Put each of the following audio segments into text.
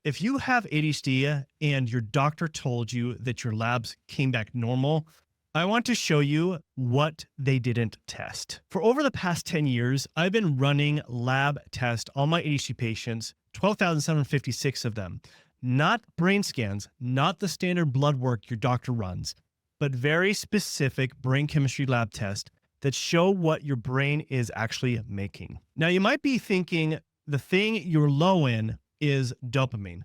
If you have ADHD and your doctor told you that your labs came back normal, I want to show you what they didn't test. For over the past 10 years, I've been running lab tests on my ADHD patients, 12,756 of them. Not brain scans, not the standard blood work your doctor runs, but very specific brain chemistry lab tests that show what your brain is actually making. Now, you might be thinking the thing you're low in is dopamine.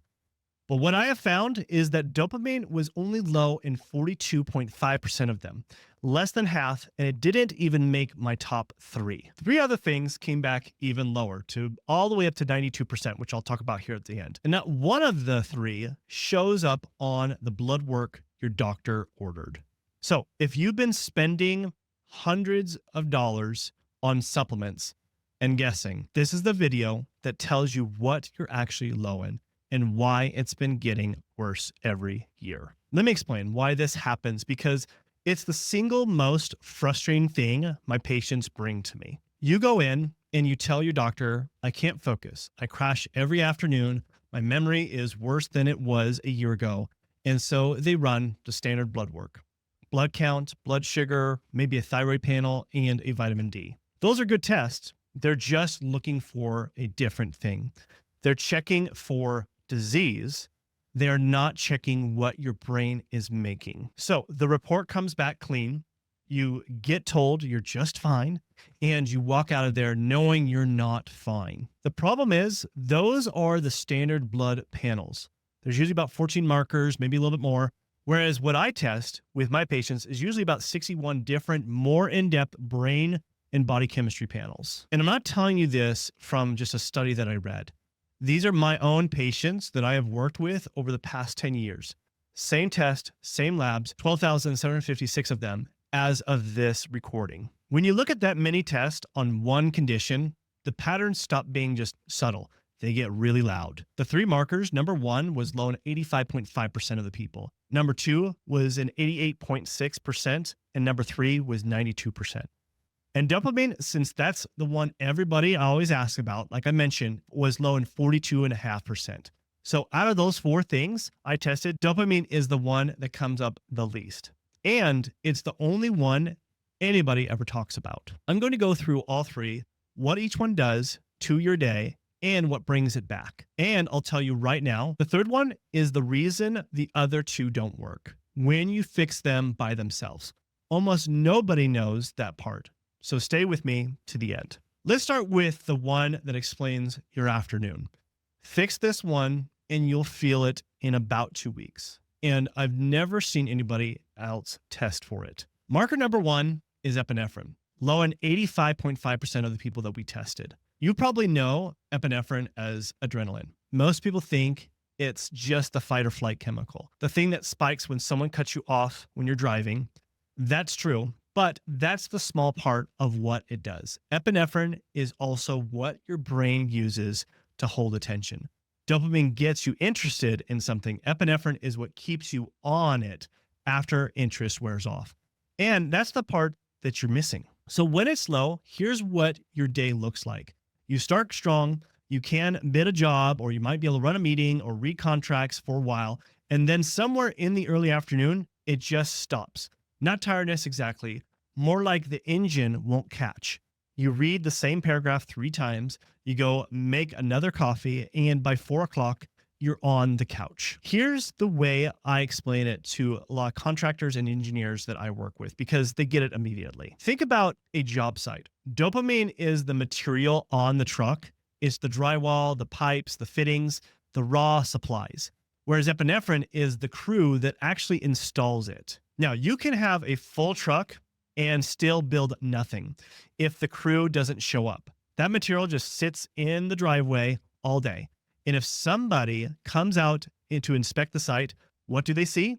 But what I have found is that dopamine was only low in 42.5% of them, less than half, and it didn't even make my top three. Three other things came back even lower to all the way up to 92%, which I'll talk about here at the end. And not one of the three shows up on the blood work your doctor ordered. So if you've been spending hundreds of dollars on supplements and guessing, this is the video that tells you what you're actually low in and why it's been getting worse every year. Let me explain why this happens, because it's the single most frustrating thing my patients bring to me. You go in and you tell your doctor, I can't focus. I crash every afternoon. My memory is worse than it was a year ago. And so they run the standard blood work. Blood count, blood sugar, maybe a thyroid panel, and a vitamin D. Those are good tests. They're just looking for a different thing. They're checking for disease. They're not checking what your brain is making. So the report comes back clean. You get told you're just fine, and you walk out of there knowing you're not fine. The problem is those are the standard blood panels. There's usually about 14 markers, maybe a little bit more. Whereas what I test with my patients is usually about 61 different, more in-depth brain and body chemistry panels. And I'm not telling you this from just a study that I read. These are my own patients that I have worked with over the past 10 years. Same test, same labs, 12,756 of them as of this recording. When you look at that many tests on one condition, the patterns stop being just subtle. They get really loud. The three markers, number one was low in 85.5% of the people. Number two was in 88.6%, and number three was 92%. And dopamine, since that's the one everybody always asks about, like I mentioned, was low in 42.5%. So out of those four things I tested, dopamine is the one that comes up the least. And it's the only one anybody ever talks about. I'm going to go through all three, what each one does to your day, and what brings it back. And I'll tell you right now, the third one is the reason the other two don't work when you fix them by themselves. Almost nobody knows that part. So stay with me to the end. Let's start with the one that explains your afternoon. Fix this one and you'll feel it in about 2 weeks. And I've never seen anybody else test for it. Marker number one is epinephrine, low in 85.5% of the people that we tested. You probably know epinephrine as adrenaline. Most people think it's just the fight or flight chemical, the thing that spikes when someone cuts you off when you're driving. That's true, but that's the small part of what it does. Epinephrine is also what your brain uses to hold attention. Dopamine gets you interested in something. Epinephrine is what keeps you on it after interest wears off. And that's the part that you're missing. So when it's low, here's what your day looks like. You start strong, you can bid a job, or you might be able to run a meeting or read contracts for a while. And then somewhere in the early afternoon, it just stops. Not tiredness exactly, more like the engine won't catch. You read the same paragraph 3 times, you go make another coffee, and by 4 o'clock, you're on the couch. Here's the way I explain it to a lot of contractors and engineers that I work with, because they get it immediately. Think about a job site. Dopamine is the material on the truck. It's the drywall, the pipes, the fittings, the raw supplies. Whereas epinephrine is the crew that actually installs it. Now, you can have a full truck and still build nothing if the crew doesn't show up. That material just sits in the driveway all day. And if somebody comes out to inspect the site, what do they see?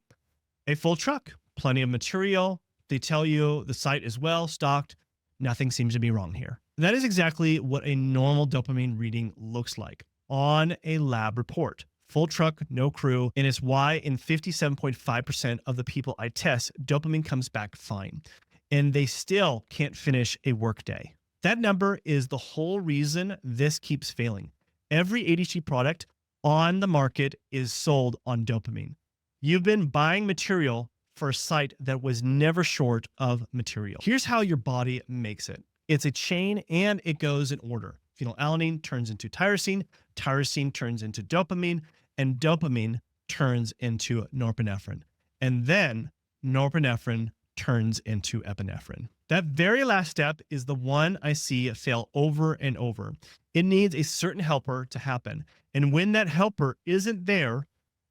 A full truck, plenty of material. They tell you the site is well stocked. Nothing seems to be wrong here. That is exactly what a normal dopamine reading looks like on a lab report. Full truck, no crew. And it's why in 57.5% of the people I test, dopamine comes back fine. And they still can't finish a workday. That number is the whole reason this keeps failing. Every ADHD product on the market is sold on dopamine. You've been buying material for a site that was never short of material. Here's how your body makes it. It's a chain and it goes in order. Phenylalanine turns into tyrosine, tyrosine turns into dopamine, and dopamine turns into norepinephrine. And then norepinephrine turns into epinephrine. That very last step is the one I see fail over and over. It needs a certain helper to happen. And when that helper isn't there,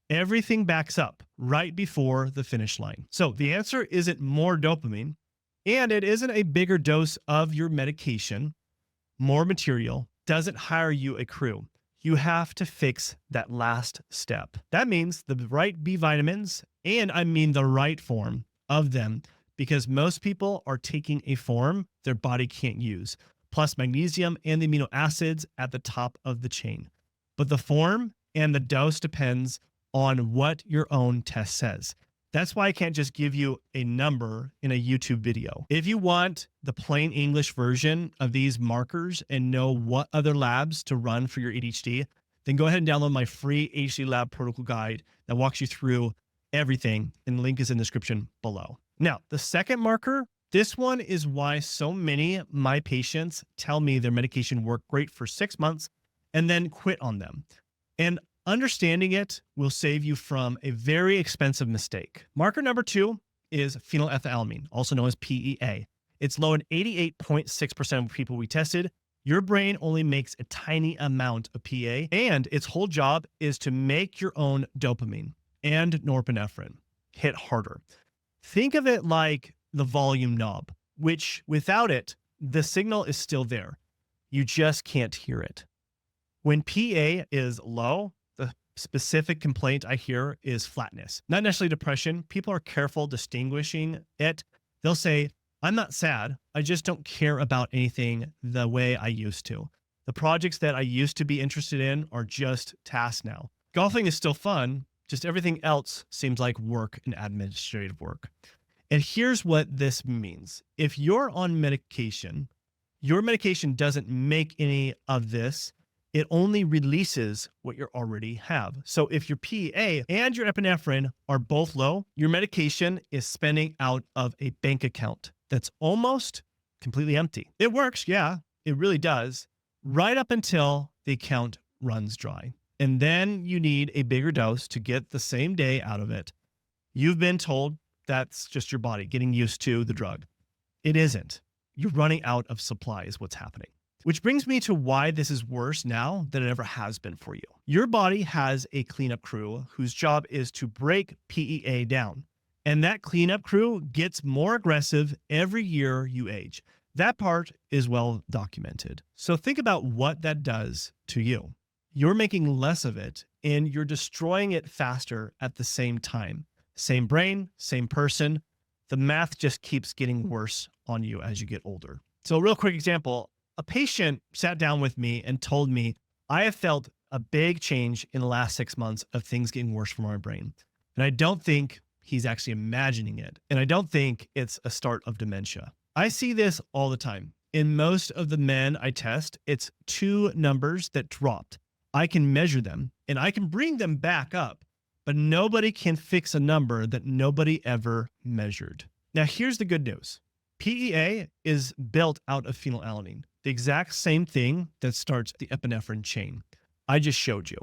everything backs up right before the finish line. So the answer isn't more dopamine, and it isn't a bigger dose of your medication. More material doesn't hire you a crew. You have to fix that last step. That means the right B vitamins, and I mean the right form of them, because most people are taking a form their body can't use, plus magnesium and the amino acids at the top of the chain. But the form and the dose depends on what your own test says. That's why I can't just give you a number in a YouTube video. If you want the plain English version of these markers and know what other labs to run for your ADHD, then go ahead and download my free ADHD lab protocol guide that walks you through everything, and the link is in the description below. Now, the second marker, this one is why so many of my patients tell me their medication worked great for 6 months and then quit on them. And understanding it will save you from a very expensive mistake. Marker number 2 is phenylethylamine, also known as PEA. It's low in 88.6% of people we tested. Your brain only makes a tiny amount of PEA, and its whole job is to make your own dopamine and norepinephrine hit harder. Think of it like the volume knob, which without it, the signal is still there. You just can't hear it. When PEA is low, the specific complaint I hear is flatness, not necessarily depression. People are careful distinguishing it. They'll say, I'm not sad. I just don't care about anything the way I used to. The projects that I used to be interested in are just tasks now. Golfing is still fun. Just everything else seems like work and administrative work. And here's what this means. If you're on medication, your medication doesn't make any of this. It only releases what you already have. So if your PEA and your epinephrine are both low, your medication is spending out of a bank account that's almost completely empty. It works, yeah, it really does, right up until the account runs dry. And then you need a bigger dose to get the same day out of it. You've been told that's just your body getting used to the drug. It isn't. You're running out of supply is what's happening. Which brings me to why this is worse now than it ever has been for you. Your body has a cleanup crew whose job is to break PEA down. And that cleanup crew gets more aggressive every year you age. That part is well documented. So think about what that does to you. You're making less of it and you're destroying it faster at the same time. Same brain, same person. The math just keeps getting worse on you as you get older. So a real quick example, a patient sat down with me and told me, I have felt a big change in the last 6 months of things getting worse from my brain. And I don't think he's actually imagining it. And I don't think it's a start of dementia. I see this all the time. In most of the men I test, it's 2 numbers that dropped. I can measure them and I can bring them back up, but nobody can fix a number that nobody ever measured. Now, here's the good news. PEA is built out of phenylalanine, the exact same thing that starts the epinephrine chain. I just showed you.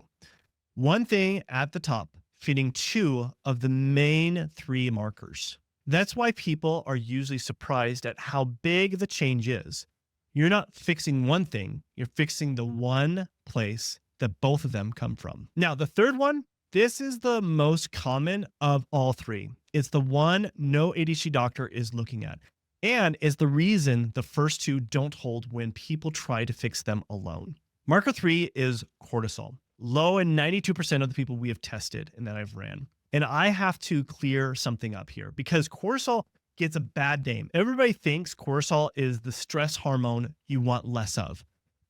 One thing at the top, feeding 2 of the main 3 markers. That's why people are usually surprised at how big the change is. You're not fixing one thing, you're fixing the one place that both of them come from. Now, the third one, this is the most common of all 3. It's the one no ADHD doctor is looking at, and is the reason the first 2 don't hold when people try to fix them alone. Marker 3 is cortisol, low in 92% of the people we have tested and that I've ran. And I have to clear something up here because cortisol gets a bad name. Everybody thinks cortisol is the stress hormone you want less of.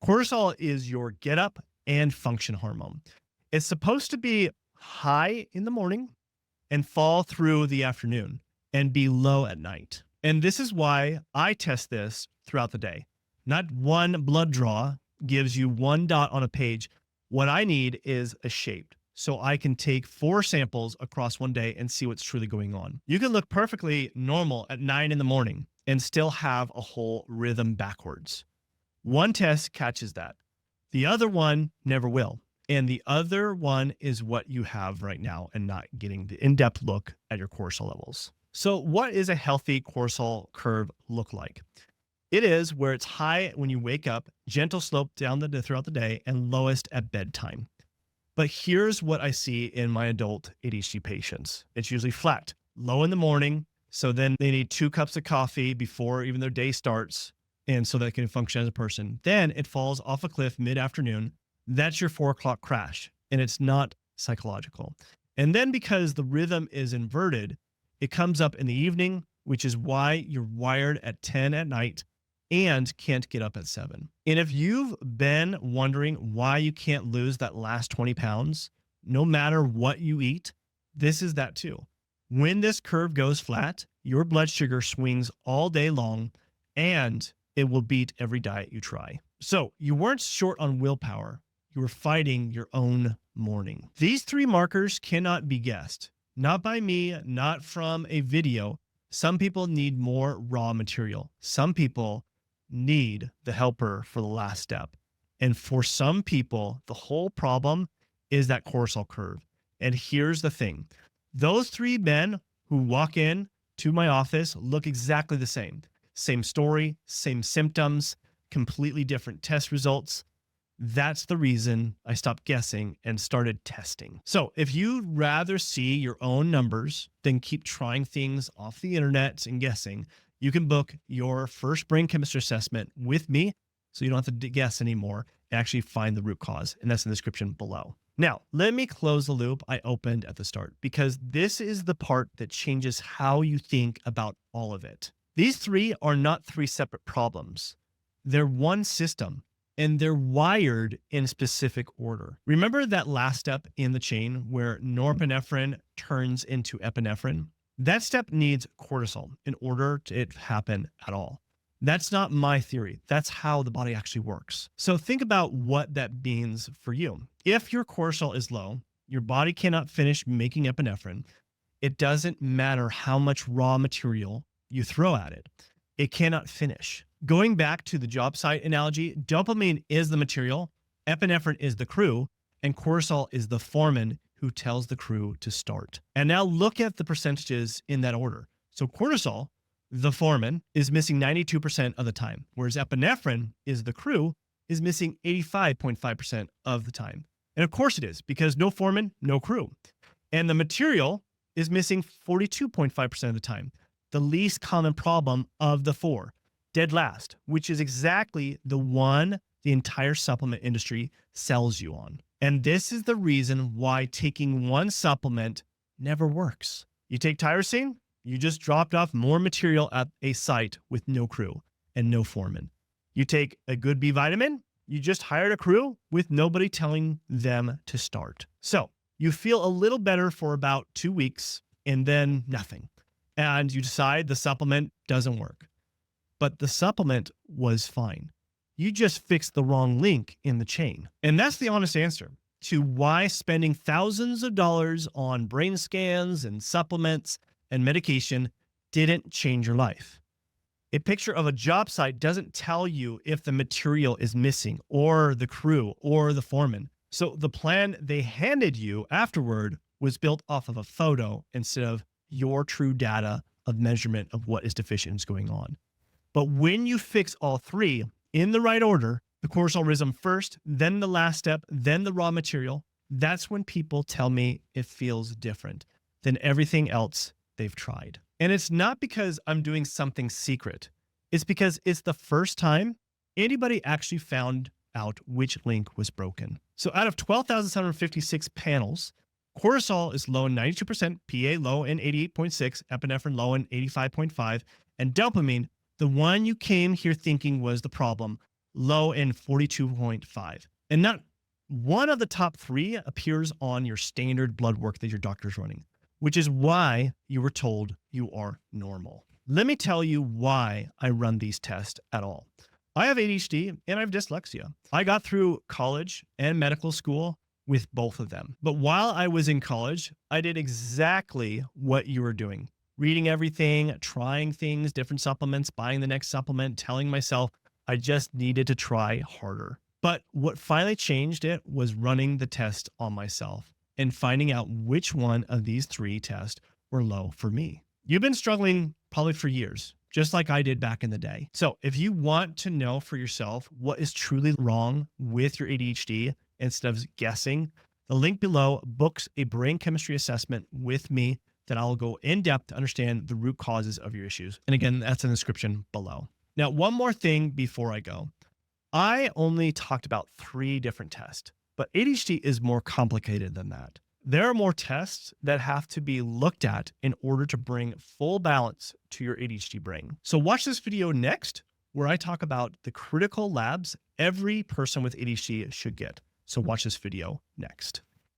Cortisol is your get up and function hormone. It's supposed to be high in the morning and fall through the afternoon and be low at night. And this is why I test this throughout the day. Not one blood draw gives you 1 dot on a page. What I need is a shape so I can take 4 samples across one day and see what's truly going on. You can look perfectly normal at 9 in the morning and still have a whole rhythm backwards. One test catches that. The other one never will. And the other one is what you have right now and not getting the in-depth look at your cortisol levels. So what is a healthy cortisol curve look like? It is where it's high when you wake up, gentle slope down throughout the day, and lowest at bedtime. But here's what I see in my adult ADHD patients. It's usually flat, low in the morning. So then they need 2 cups of coffee before even their day starts. And so they can function as a person. Then it falls off a cliff mid-afternoon. That's your 4 o'clock crash. And it's not psychological. And then because the rhythm is inverted, it comes up in the evening, which is why you're wired at 10 at night and can't get up at 7. And if you've been wondering why you can't lose that last 20 pounds, no matter what you eat, this is that too. When this curve goes flat, your blood sugar swings all day long and it will beat every diet you try. So you weren't short on willpower. You were fighting your own morning. These 3 markers cannot be guessed. Not by me, not from a video. Some people need more raw material. Some people need the helper for the last step. And for some people, the whole problem is that cortisol curve. And here's the thing. Those 3 men who walk in to my office look exactly the same. Same story, same symptoms, completely different test results. That's the reason I stopped guessing and started testing. So if you'd rather see your own numbers than keep trying things off the internet and guessing, you can book your first brain chemistry assessment with me so you don't have to guess anymore and actually find the root cause. And that's in the description below. Now, let me close the loop I opened at the start because this is the part that changes how you think about all of it. These 3 are not 3 separate problems. They're one system and they're wired in specific order. Remember that last step in the chain where norepinephrine turns into epinephrine? That step needs cortisol in order to it happen at all. That's not my theory. That's how the body actually works. So think about what that means for you. If your cortisol is low, your body cannot finish making epinephrine. It doesn't matter how much raw material you throw at it. It cannot finish. Going back to the job site analogy, dopamine is the material, epinephrine is the crew, and cortisol is the foreman who tells the crew to start. And now look at the percentages in that order. So cortisol, the foreman, is missing 92% of the time, whereas epinephrine is the crew, is missing 85.5% of the time. And of course it is, because no foreman, no crew. And the material is missing 42.5% of the time, the least common problem of the 4, dead last, which is exactly the one the entire supplement industry sells you on. And this is the reason why taking one supplement never works. You take tyrosine, you just dropped off more material at a site with no crew and no foreman. You take a good B vitamin, you just hired a crew with nobody telling them to start. So you feel a little better for about 2 weeks and then nothing. And you decide the supplement doesn't work. But the supplement was fine. You just fixed the wrong link in the chain. And that's the honest answer to why spending thousands of dollars on brain scans and supplements and medication didn't change your life. A picture of a job site doesn't tell you if the material is missing or the crew or the foreman. So the plan they handed you afterward was built off of a photo instead of your true data of measurement of what is deficient is going on. But when you fix all 3 in the right order, the cortisol rhythm first, then the last step, then the raw material, that's when people tell me it feels different than everything else they've tried. And it's not because I'm doing something secret. It's because it's the first time anybody actually found out which link was broken. So out of 12,756 panels, cortisol is low in 92%, PA low in 88.6, epinephrine low in 85.5, and dopamine, the one you came here thinking was the problem, low in 42.5. And not one of the top 3 appears on your standard blood work that your doctor's running, which is why you were told you are normal. Let me tell you why I run these tests at all. I have ADHD and I have dyslexia. I got through college and medical school with both of them. But while I was in college, I did exactly what you were doing. Reading everything, trying things, different supplements, buying the next supplement, telling myself I just needed to try harder. But what finally changed it was running the test on myself and finding out which one of these three tests were low for me. You've been struggling probably for years, just like I did back in the day. So if you want to know for yourself what is truly wrong with your ADHD instead of guessing, the link below books a brain chemistry assessment with me that I'll go in depth to understand the root causes of your issues. And again, that's in the description below. Now, one more thing before I go. I only talked about 3 different tests, but ADHD is more complicated than that. There are more tests that have to be looked at in order to bring full balance to your ADHD brain. So watch this video next, where I talk about the critical labs every person with ADHD should get. So watch this video next.